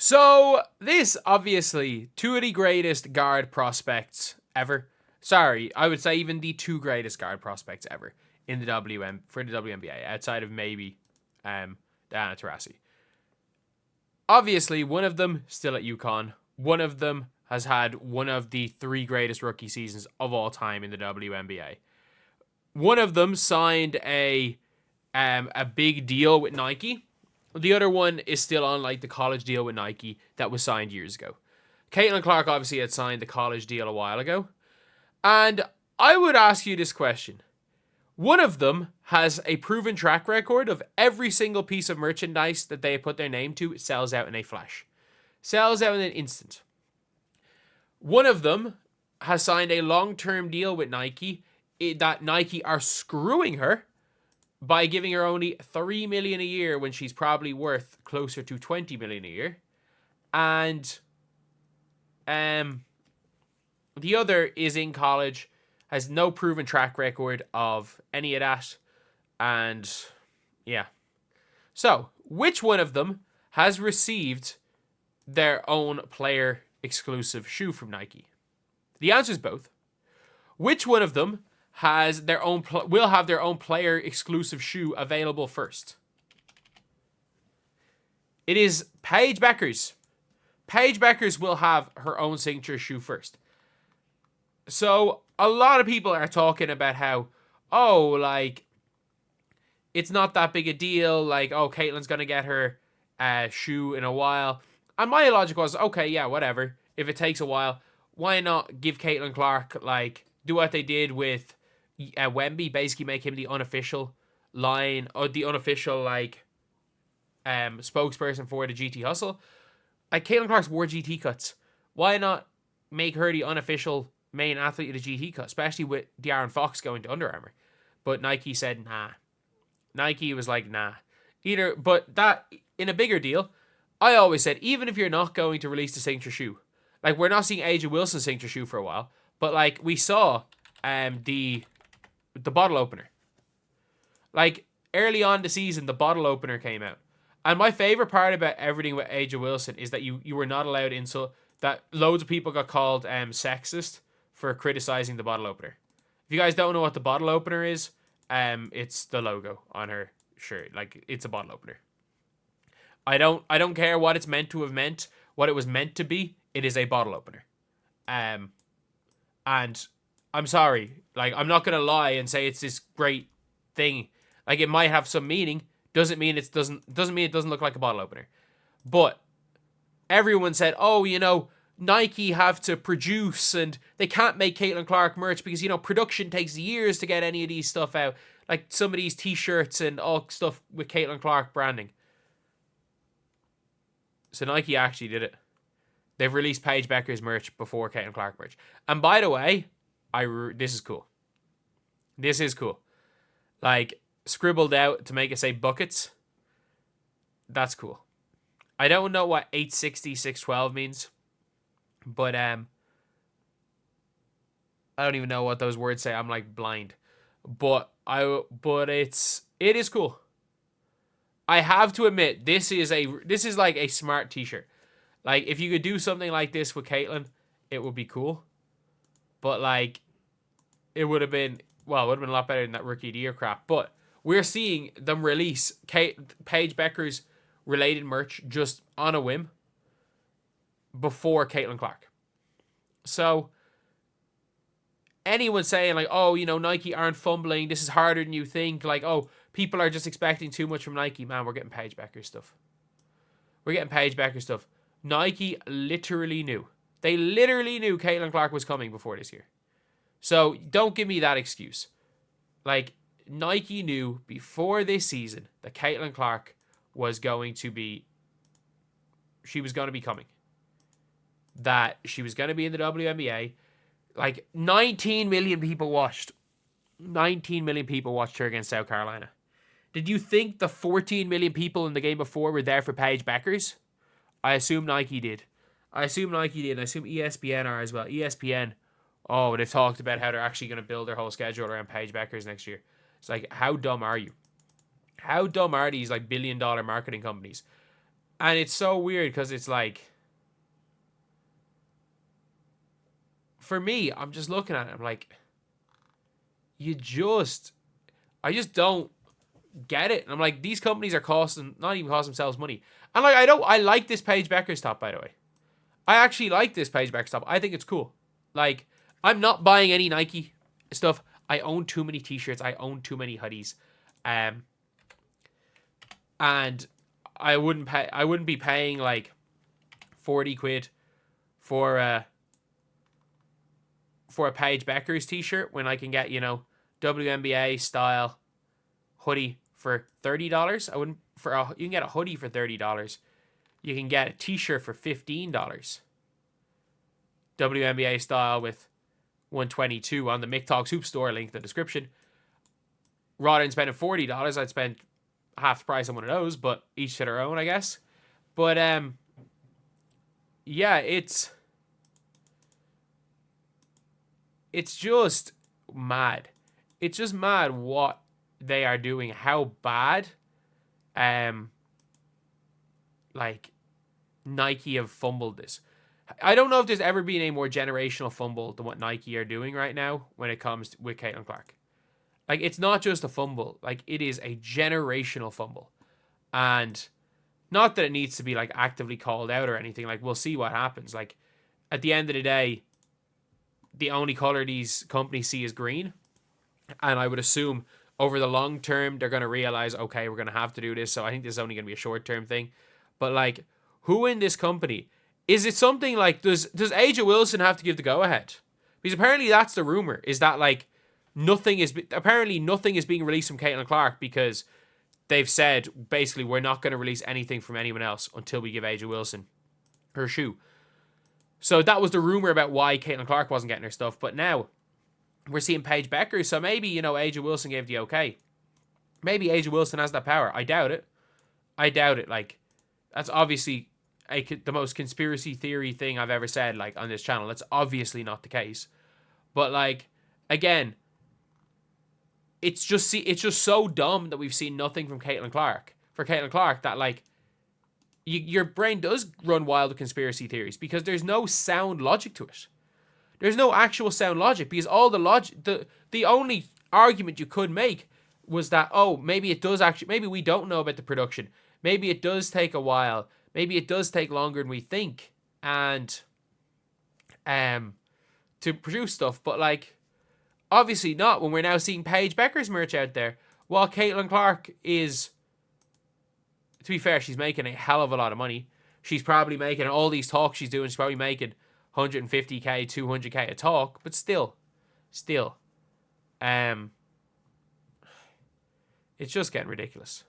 So, this, obviously, two of the greatest guard prospects ever. Sorry, I would say even the two greatest guard prospects ever in the for the WNBA, outside of maybe Diana Taurasi. Obviously, one of them still at UConn. One of them has had one of the three greatest rookie seasons of all time in the WNBA. One of them signed a big deal with Nike. The other one is still on like the college deal with Nike that was signed years ago. Caitlin Clark obviously had signed the college deal a while ago. And I would ask you this question. One of them has a proven track record of every single piece of merchandise that they put their name to sells out in a flash. Sells out in an instant. One of them has signed a long-term deal with Nike that Nike are screwing her by giving her only $3 million a year when she's probably worth closer to $20 million a year. And the other is in college, has no proven track record of any of that. And yeah. So, which one of them has received their own player exclusive shoe from Nike? The answer is both. Which one of them has their own will have their own player exclusive shoe available first? It is Paige Bueckers. Paige Bueckers will have her own signature shoe first. So a lot of people are talking about how, like, it's not that big a deal. Like, Caitlin's gonna get her shoe in a while. And my logic was, okay, yeah, whatever. If it takes a while, why not give Caitlin Clark, like, do what they did with Wemby, basically make him the unofficial line, or the unofficial, like, spokesperson for the GT Hustle. Like, Caitlin Clark's wore GT cuts. Why not make her the unofficial main athlete of the GT cut, especially with De'Aaron Fox going to Under Armour? But Nike said, nah. Nike was like, nah. But that, in a bigger deal, I always said, even if you're not going to release the signature shoe, like, we're not seeing A'ja Wilson's signature shoe for a while, but, like, we saw the bottle opener. Like, early on the season, the bottle opener came out. And my favorite part about everything with A'ja Wilson is that you were not allowed insult, that loads of people got called sexist for criticizing the bottle opener. If you guys don't know what the bottle opener is, it's the logo on her shirt. Like, it's a bottle opener. I don't care what it's meant to have meant, what it was meant to be. It is a bottle opener. And I'm sorry, like, I'm not gonna lie and say it's this great thing. Like, it might have some meaning. Doesn't mean it doesn't look like a bottle opener. But everyone said, Nike have to produce and they can't make Caitlin Clark merch because, production takes years to get any of these stuff out. Like some of these t-shirts and all stuff with Caitlin Clark branding. So Nike actually did it. They've released Paige Bueckers merch before Caitlin Clark merch. And by the way, this is cool. This is cool. Like, scribbled out to make it say buckets. That's cool. I don't know what 860, 612 means. But I don't even know what those words say. I'm like blind. But it is cool. I have to admit, this is like a smart t-shirt. Like, if you could do something like this with Caitlin, it would be cool. But, like, it would have been a lot better than that Rookie of the Year crap. But we're seeing them release Paige Bueckers related merch just on a whim before Caitlin Clark. So, anyone saying, like, Nike aren't fumbling, this is harder than you think, like, people are just expecting too much from Nike, man, we're getting Paige Bueckers stuff. Nike literally knew. They literally knew Caitlin Clark was coming before this year. So, don't give me that excuse. Like, Nike knew before this season that Caitlin Clark was going to be coming. That she was going to be in the WNBA. Like, 19 million people watched. 19 million people watched her against South Carolina. Did you think the 14 million people in the game before were there for Paige Bueckers? I assume Nike did. I assume ESPN are as well. ESPN, they've talked about how they're actually going to build their whole schedule around Paige Bueckers next year. It's like, how dumb are you? How dumb are these, like, billion-dollar marketing companies? And it's so weird because it's like, for me, I'm just looking at it. I'm like, I just don't get it. And I'm like, these companies are not even costing themselves money. And like, I like this Paige Bueckers top, by the way. I actually like this Paige Bueckers top. I think it's cool. Like, I'm not buying any Nike stuff. I own too many t-shirts. I own too many hoodies. And I wouldn't be paying like 40 quid for a Paige Bueckers t-shirt when I can get, WNBA style hoodie for $30. I wouldn't you can get a hoodie for $30. You can get a t-shirt for $15. WNBA style with 122 on the McTalks Hoop store, link in the description. Rather than spending $40, I'd spend half the price on one of those, but each to their own, I guess. But yeah, it's just mad. It's just mad what they are doing, how bad like Nike have fumbled this. I don't know if there's ever been a more generational fumble than what Nike are doing right now when it comes with Caitlin Clark. Like, it's not just a fumble. Like, it is a generational fumble. And not that it needs to be, like, actively called out or anything. Like, we'll see what happens. Like, at the end of the day, the only color these companies see is green. And I would assume over the long term, they're going to realize, okay, we're going to have to do this. So I think this is only going to be a short-term thing. But, like, who in this company... Is it something like, does Aja Wilson have to give the go-ahead? Because apparently that's the rumor, is that, like, nothing is being released from Caitlin Clark because they've said, basically, we're not going to release anything from anyone else until we give Aja Wilson her shoe. So that was the rumor about why Caitlin Clark wasn't getting her stuff. But now we're seeing Paige Bueckers, so maybe, Aja Wilson gave the okay. Maybe Aja Wilson has that power. I doubt it. Like, that's obviously... the most conspiracy theory thing I've ever said, like, on this channel. That's obviously not the case. But, like, again, it's just so dumb that we've seen nothing from Caitlin Clark. For Caitlin Clark, that, like, your brain does run wild with conspiracy theories because there's no sound logic to it. There's no actual sound logic because all the logic, the only argument you could make was that, oh, maybe we don't know about the production. Maybe it does take a while. Maybe it does take longer than we think, and to produce stuff. But, like, obviously not when we're now seeing Paige Bueckers merch out there. While Caitlin Clark is, to be fair, she's making a hell of a lot of money. She's probably making, all these talks she's doing, she's probably making 150k, 200k a talk. But still, it's just getting ridiculous.